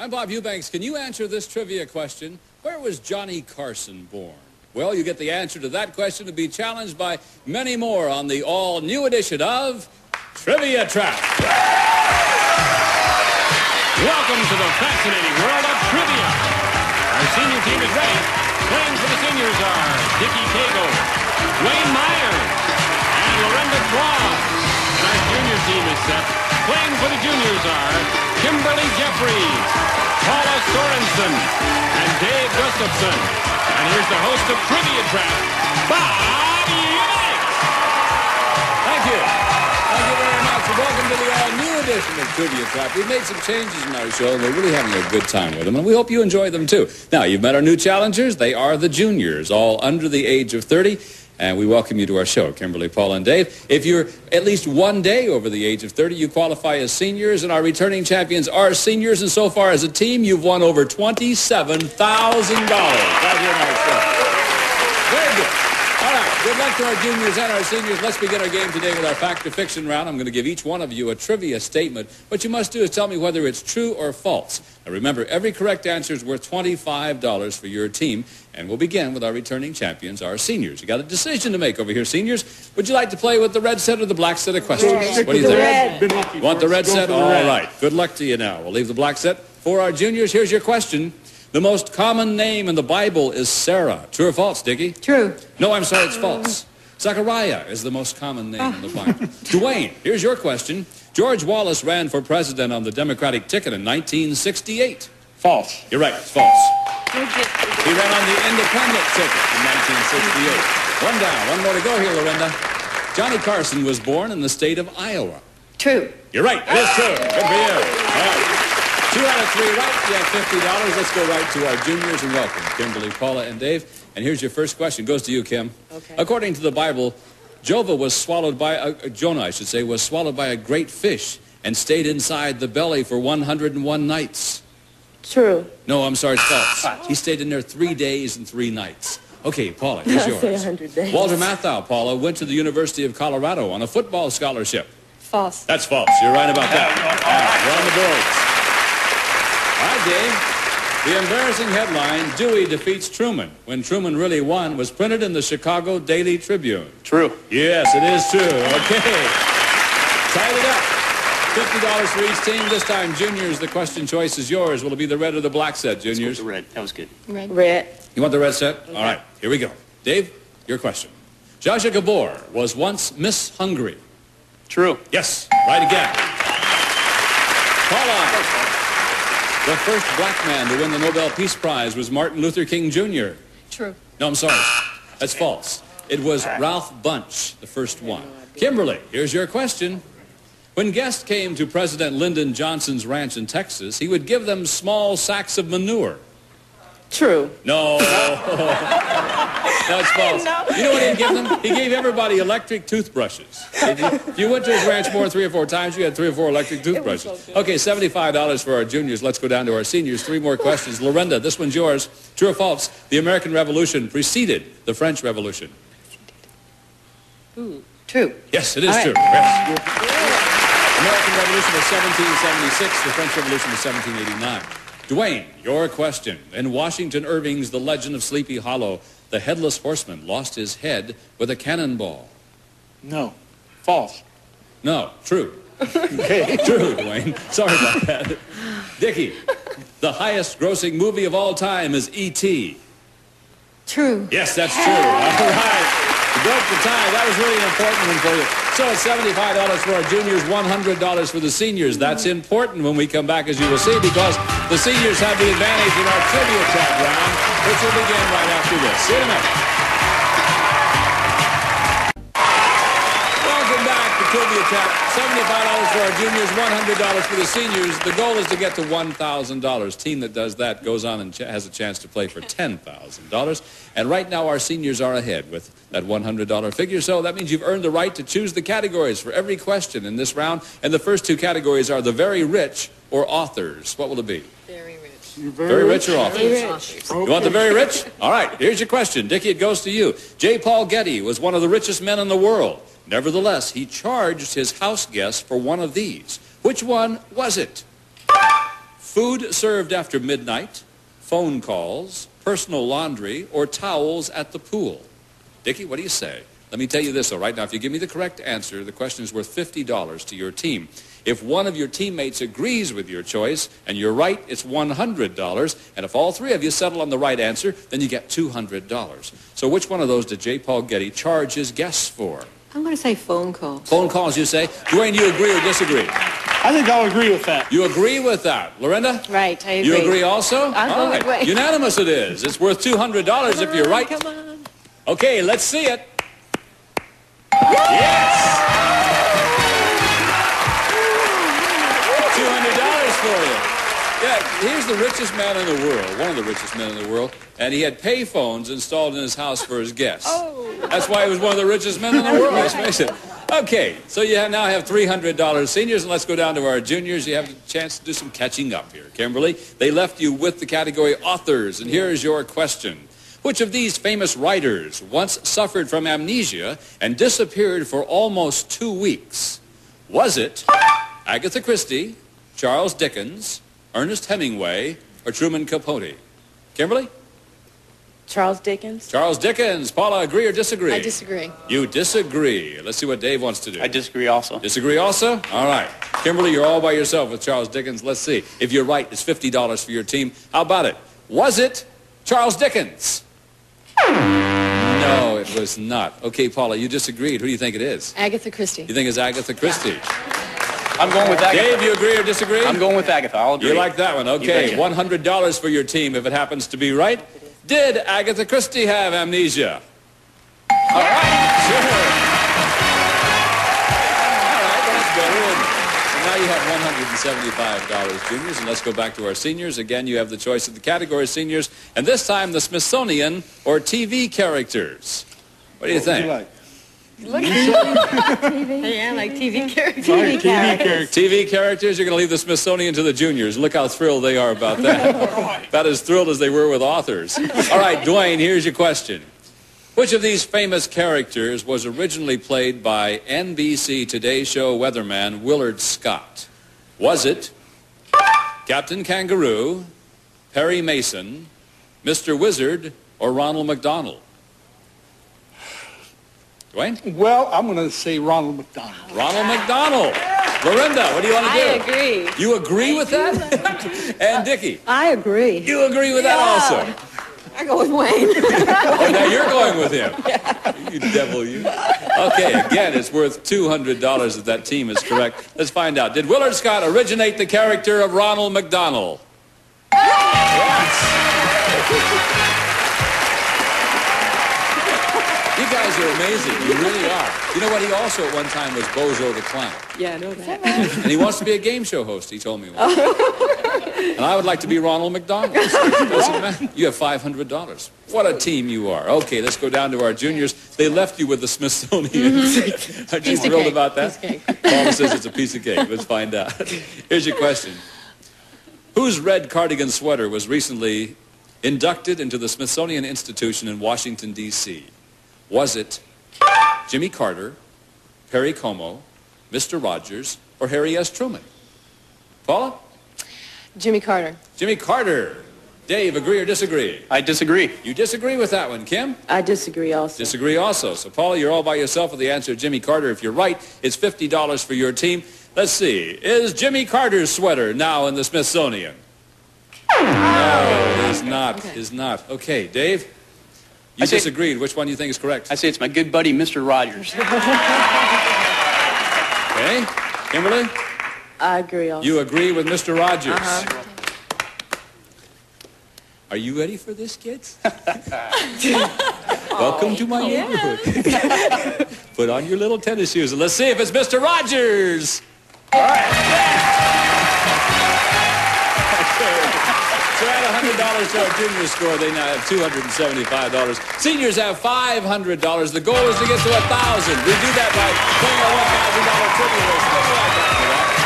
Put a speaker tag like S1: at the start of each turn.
S1: I'm Bob Eubanks. Can you answer this trivia question? Where was Johnny Carson born? Well, you get the answer to that question to be challenged by many more on the all-new edition of Trivia Trap.
S2: Welcome to the fascinating world of trivia. Our senior team is ready. Playing for the seniors are Dickie Cagle, Wayne Myers, and Lorinda Claus. And our junior team is set. Playing for the juniors are Kimberly Jeffries, Paula Sorensen, and Dave Gustafson. And here's the host of Trivia Trap, Bob Eubanks.
S1: Thank you. Thank you very much. And welcome to the all-new edition of Trivia Trap. We've made some changes in our show, and we're really having a good time with them, and we hope you enjoy them, too. Now, you've met our new challengers. They are the juniors, all under the age of 30. And we welcome you to our show, Kimberly, Paula, and Dave. If you're at least one day over the age of 30, you qualify as seniors, and our returning champions are seniors. And so far as a team, you've won over $27,000 right here on our show. Very good. All right, good luck to our juniors and our seniors. Let's begin our game today with our fact or fiction round. I'm going to give each one of you a trivia statement. What you must do is tell me whether it's true or false. Now remember, every correct answer is worth $25 for your team. And we'll begin with our returning champions, our seniors. You got a decision to make over here, seniors. Would you like to play with the red set or the black set of questions? What do you think? You want the red set? All right. Good luck to you now. We'll leave the black set. For our juniors, here's your question. The most common name in the Bible is Sarah. True or false, Dickie?
S3: True.
S1: No, I'm sorry, it's false. Zechariah is the most common name in the Bible. Dwayne, here's your question. George Wallace ran for president on the Democratic ticket in 1968.
S4: False.
S1: You're right, it's false. He ran on the independent ticket in 1968. One down, one more to go here, Lorinda. Johnny Carson was born in the state of Iowa.
S3: True.
S1: You're right, it is true. Good for you. All right. 2 out of 3 right, you have $50. Let's go right to our juniors and welcome Kimberly, Paula, and Dave. And here's your first question. Goes to you, Kim.
S3: Okay.
S1: According to the Bible, Jonah was swallowed by a great fish and stayed inside the belly for 101 nights.
S3: True.
S1: No, I'm sorry, it's false. He stayed in there 3 days and 3 nights. Okay, Paula, here's yours.
S3: Say 100 days.
S1: Walter Matthau, Paula, went to the University of Colorado on a football scholarship.
S3: False.
S1: That's false. You're right about that. You're on the boards. All right, Dave. The embarrassing headline, Dewey defeats Truman, when Truman really won, was printed in the Chicago Daily Tribune.
S4: True.
S1: Yes, it is true. Okay. Tied it up. $50 for each team. This time, juniors, the question choice is yours. Will it be the red or the black set, juniors?
S4: The red. That was good.
S3: Red.
S1: You want the red set? Okay. All right, here we go. Dave, your question. Zsa Zsa Gabor was once Miss Hungary.
S4: True.
S1: Yes, right again. Paula. The first black man to win the Nobel Peace Prize was Martin Luther King Jr.
S3: True.
S1: No, I'm sorry. That's false. It was Ralph Bunche, the first one. Kimberly, here's your question. When guests came to President Lyndon Johnson's ranch in Texas, he would give them small sacks of manure.
S3: True.
S1: No. That's false. You know what he'd give them? He gave everybody electric toothbrushes. If you went to his ranch more 3 or 4 times, you had 3 or 4 electric toothbrushes.
S3: So
S1: okay, $75 for our juniors. Let's go down to our seniors. 3 more questions. Lorinda, this one's yours. True or false? The American Revolution preceded the French Revolution.
S3: Ooh. True.
S1: Yes, it is true. Yes. American Revolution was 1776. The French Revolution was 1789. Dwayne, your question. In Washington Irving's The Legend of Sleepy Hollow, the headless horseman lost his head with a cannonball.
S4: No. False.
S1: No, true.
S4: Okay.
S1: True, Dwayne. Sorry about that. Dickie, the highest grossing movie of all time is E.T.
S3: True.
S1: Yes, that's true. All right. You broke the tie. That was really an important one for you. So it's $75 for our juniors, $100 for the seniors. That's important when we come back, as you will see, because the seniors have the advantage in our Trivia Trap round, which will begin right after this. See you in a minute. Welcome back to Trivia Trap. $75 for our juniors, $100 for the seniors. The goal is to get to $1,000. Team that does that goes on and has a chance to play for $10,000. And right now our seniors are ahead with that $100 figure. So that means you've earned the right to choose the categories for every question in this round. And the first 2 categories are the very rich or authors. What will it be?
S3: Very rich.
S1: Very rich or authors?
S3: Very rich.
S1: You want the very rich? All right, here's your question. Dickie, it goes to you. J. Paul Getty was one of the richest men in the world. Nevertheless, he charged his house guests for one of these. Which one was it? Food served after midnight, phone calls, personal laundry, or towels at the pool. Dickie, what do you say? Let me tell you this, though, right now. If you give me the correct answer, the question is worth $50 to your team. If one of your teammates agrees with your choice and you're right, it's $100. And if all three of you settle on the right answer, then you get $200. So which one of those did J. Paul Getty charge his guests for?
S3: I'm going to say phone calls.
S1: Phone calls, you say? Dwayne, you agree or disagree?
S4: I think I'll agree with that.
S1: You agree with that. Lorinda?
S3: Right, I agree.
S1: You agree also?
S3: I'll go with Dwayne.
S1: Unanimous it is. It's worth $200 if you're right.
S3: Come on.
S1: Okay, let's see it. Yes! $200 for you. Yeah, here's the richest man in the world, one of the richest men in the world, and he had pay phones installed in his house for his guests.
S3: Oh.
S1: That's why he was one of the richest men in the world, let's face it. Okay, so you now have $300 seniors, and let's go down to our juniors. You have a chance to do some catching up here. Kimberly, they left you with the category authors, and here's your question. Which of these famous writers once suffered from amnesia and disappeared for almost 2 weeks? Was it Agatha Christie, Charles Dickens, Ernest Hemingway, or Truman Capote? Kimberly?
S3: Charles Dickens.
S1: Charles Dickens. Paula, agree or disagree?
S3: I disagree.
S1: You disagree. Let's see what Dave wants to do.
S4: I disagree also.
S1: Disagree also? All right. Kimberly, you're all by yourself with Charles Dickens. Let's see. If you're right, it's $50 for your team. How about it? Was it Charles Dickens? No, it was not. Okay, Paula, you disagreed. Who do you think it is?
S3: Agatha Christie.
S1: You think it's Agatha Christie?
S4: I'm going with Agatha.
S1: Dave, you agree or disagree?
S4: I'm going with Agatha. I'll agree.
S1: You like that one? Okay,
S4: You
S1: $100 for your team if it happens to be right. Did Agatha Christie have amnesia? All right, sure. All right, that's better. And now you have $175, juniors, and let's go back to our seniors. Again, you have the choice of the category seniors, and this time the Smithsonian or TV characters. What do you think?
S3: Look at TV. Yeah, like TV characters. TV characters.
S1: TV characters, you're going to leave the Smithsonian to the juniors. Look how thrilled they are about that. About as thrilled as they were with authors. All right, Dwayne, here's your question. Which of these famous characters was originally played by NBC Today Show weatherman Willard Scott? Was it Captain Kangaroo, Perry Mason, Mr. Wizard, or Ronald McDonald? Dwayne?
S4: Well, I'm going to say Ronald McDonald.
S1: Ronald McDonald. Lorinda, what do you want to do?
S3: I agree.
S1: You agree with that? And Dickie?
S3: I agree.
S1: You agree with that also?
S3: I go with Wayne.
S1: Oh, now you're going with him. You devil, you. Okay, again, it's worth $200 if that team is correct. Let's find out. Did Willard Scott originate the character of Ronald McDonald? Yes. You guys are amazing. You really are. You know what? He also at one time was Bozo the Clown.
S3: Yeah, I know that.
S1: And he wants to be a game show host, he told me once. And I would like to be Ronald McDonald. Doesn't matter. You have $500. What a team you are. Okay, let's go down to our juniors. They left you with the Smithsonian. Aren't you thrilled about that? Paula says it's a piece of cake. Let's find out. Here's your question. Whose red cardigan sweater was recently inducted into the Smithsonian Institution in Washington, D.C.? Was it Jimmy Carter, Perry Como, Mr. Rogers, or Harry S. Truman? Paula?
S3: Jimmy Carter.
S1: Jimmy Carter. Dave, agree or disagree?
S4: I disagree.
S1: You disagree with that one, Kim?
S3: I disagree also.
S1: Disagree also. So, Paula, you're all by yourself with the answer, Jimmy Carter. If you're right, it's $50 for your team. Let's see. Is Jimmy Carter's sweater now in the Smithsonian? No, it is not. It is not. Okay, Dave? You disagreed. Which one do you think is correct?
S4: I say it's my good buddy, Mr. Rogers.
S1: Okay. Kimberly?
S3: I agree also.
S1: You agree with Mr. Rogers. Are you ready for this, kids? Welcome to my neighborhood. Put on your little tennis shoes and let's see if it's Mr. Rogers. All right. So add $100 to our junior score. They now have $275. Seniors have $500. The goal is to get to $1,000. We do that by playing a $1,000 trivia race. We'll be right back to that.